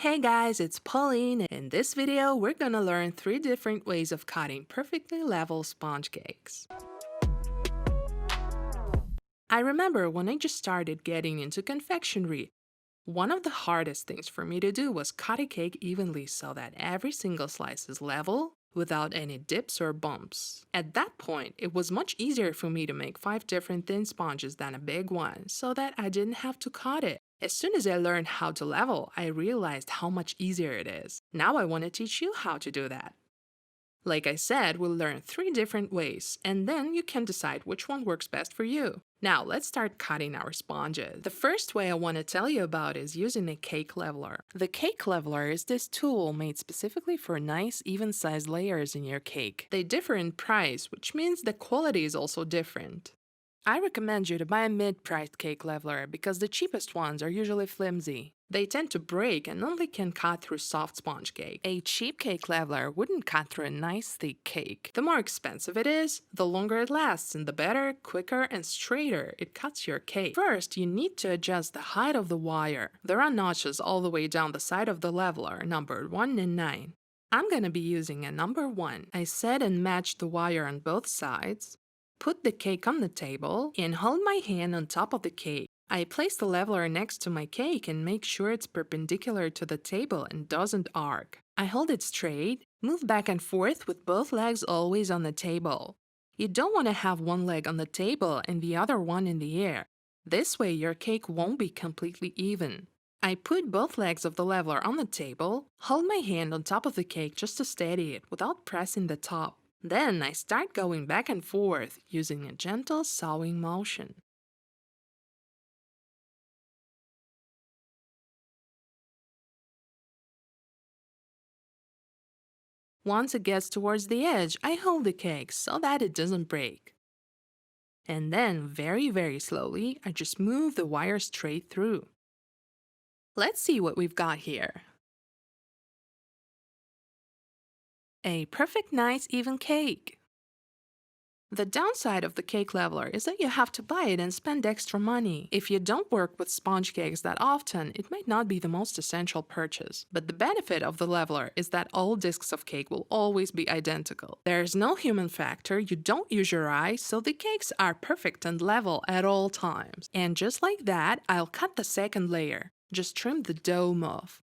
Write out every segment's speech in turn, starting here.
Hey guys, it's Pauline. In this video, we're gonna learn 3 different ways of cutting perfectly level sponge cakes. I remember when I just started getting into confectionery, one of the hardest things for me to do was cut a cake evenly so that every single slice is level without any dips or bumps. At that point, it was much easier for me to make 5 different thin sponges than a big one so that I didn't have to cut it. As soon as I learned how to level, I realized how much easier it is. Now I want to teach you how to do that. Like I said, we'll learn 3 different ways, and then you can decide which one works best for you. Now, let's start cutting our sponges. The first way I want to tell you about is using a cake leveler. The cake leveler is this tool made specifically for nice, even-sized layers in your cake. They differ in price, which means the quality is also different. I recommend you to buy a mid-priced cake leveler because the cheapest ones are usually flimsy. They tend to break and only can cut through soft sponge cake. A cheap cake leveler wouldn't cut through a nice thick cake. The more expensive it is, the longer it lasts and the better, quicker, and straighter it cuts your cake. First, you need to adjust the height of the wire. There are notches all the way down the side of the leveler, numbered 1 and 9. I'm gonna be using a number 1. I set and matched the wire on both sides. Put the cake on the table and hold my hand on top of the cake. I place the leveler next to my cake and make sure it's perpendicular to the table and doesn't arc. I hold it straight, move back and forth with both legs always on the table. You don't want to have one leg on the table and the other one in the air. This way your cake won't be completely even. I put both legs of the leveler on the table, hold my hand on top of the cake just to steady it without pressing the top. Then I start going back and forth using a gentle sawing motion. Once it gets towards the edge, I hold the cake so that it doesn't break. And then, very slowly, I just move the wire straight through. Let's see what we've got here. A perfect, nice, even cake. The downside of the cake leveler is that you have to buy it and spend extra money. If you don't work with sponge cakes that often, it might not be the most essential purchase. But the benefit of the leveler is that all discs of cake will always be identical. There's no human factor, you don't use your eyes, so the cakes are perfect and level at all times. And just like that, I'll cut the second layer. Just trim the dome off.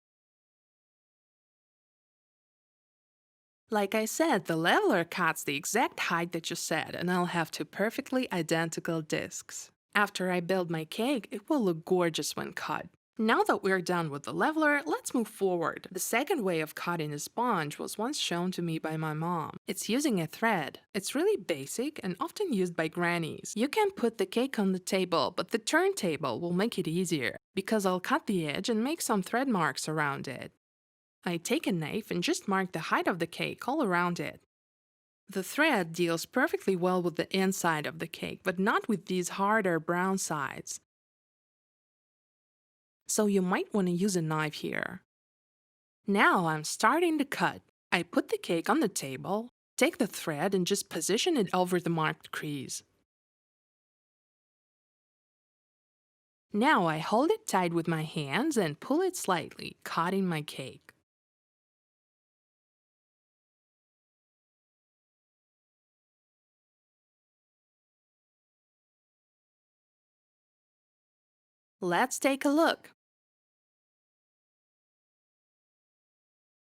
Like I said, the leveler cuts the exact height that you set, and I'll have 2 perfectly identical discs. After I build my cake, it will look gorgeous when cut. Now that we're done with the leveler, let's move forward. The second way of cutting a sponge was once shown to me by my mom. It's using a thread. It's really basic and often used by grannies. You can put the cake on the table, but the turntable will make it easier, because I'll cut the edge and make some thread marks around it. I take a knife and just mark the height of the cake all around it. The thread deals perfectly well with the inside of the cake, but not with these harder brown sides. So you might want to use a knife here. Now I'm starting to cut. I put the cake on the table, take the thread and just position it over the marked crease. Now I hold it tight with my hands and pull it slightly, cutting my cake. Let's take a look.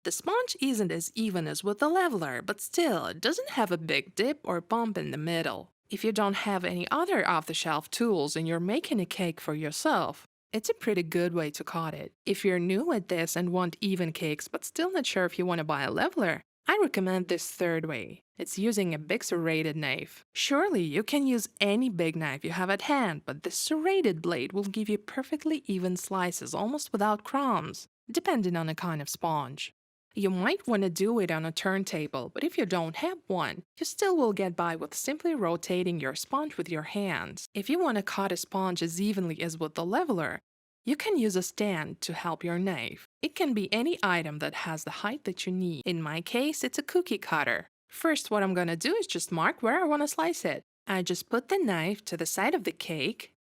The sponge isn't as even as with the leveler, but still, it doesn't have a big dip or bump in the middle. If you don't have any other off-the-shelf tools and you're making a cake for yourself, it's a pretty good way to cut it. If you're new at this and want even cakes but still not sure if you want to buy a leveler, I recommend this third way. It's using a big serrated knife. Surely you can use any big knife you have at hand, but this serrated blade will give you perfectly even slices almost without crumbs, depending on the kind of sponge. You might want to do it on a turntable, but if you don't have one, you still will get by with simply rotating your sponge with your hands. If you want to cut a sponge as evenly as with the leveler, you can use a stand to help your knife. It can be any item that has the height that you need. In my case, it's a cookie cutter. First, what I'm gonna do is just mark where I want to slice it. I just put the knife to the side of the cake,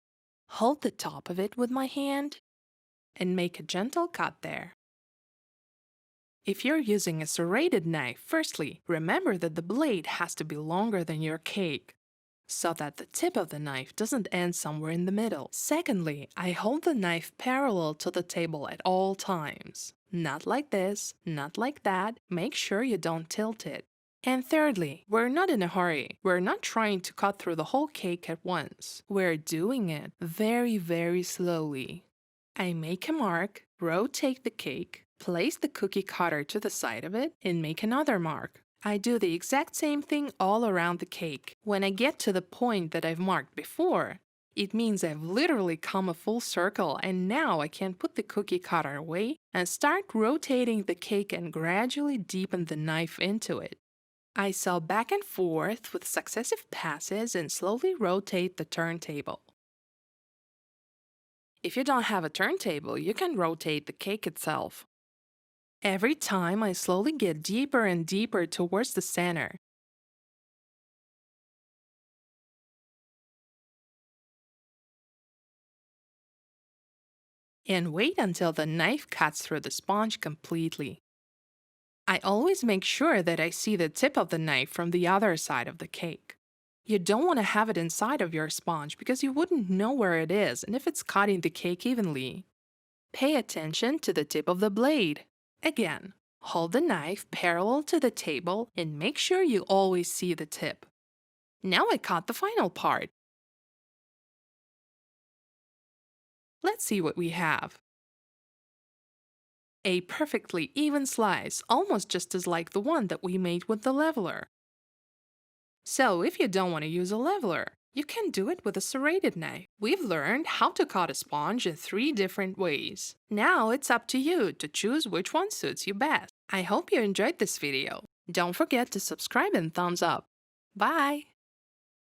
hold the top of it with my hand, and make a gentle cut there. If you're using a serrated knife, firstly, remember that the blade has to be longer than your cake, so that the tip of the knife doesn't end somewhere in the middle. Secondly, I hold the knife parallel to the table at all times. Not like this, not like that. Make sure you don't tilt it. And thirdly, we're not in a hurry. We're not trying to cut through the whole cake at once. We're doing it very, very slowly. I make a mark, rotate the cake, place the cookie cutter to the side of it, and make another mark. I do the exact same thing all around the cake. When I get to the point that I've marked before, it means I've literally come a full circle, and now I can put the cookie cutter away and start rotating the cake and gradually deepen the knife into it. I saw back and forth with successive passes and slowly rotate the turntable. If you don't have a turntable, you can rotate the cake itself. Every time I slowly get deeper and deeper towards the center. And wait until the knife cuts through the sponge completely. I always make sure that I see the tip of the knife from the other side of the cake. You don't want to have it inside of your sponge because you wouldn't know where it is and if it's cutting the cake evenly. Pay attention to the tip of the blade. Again, hold the knife parallel to the table and make sure you always see the tip. Now I cut the final part. Let's see what we have. A perfectly even slice, almost just as like the one that we made with the leveler. So if you don't want to use a leveler, you can do it with a serrated knife. We've learned how to cut a sponge in 3 different ways. Now it's up to you to choose which one suits you best. I hope you enjoyed this video. Don't forget to subscribe and thumbs up. Bye!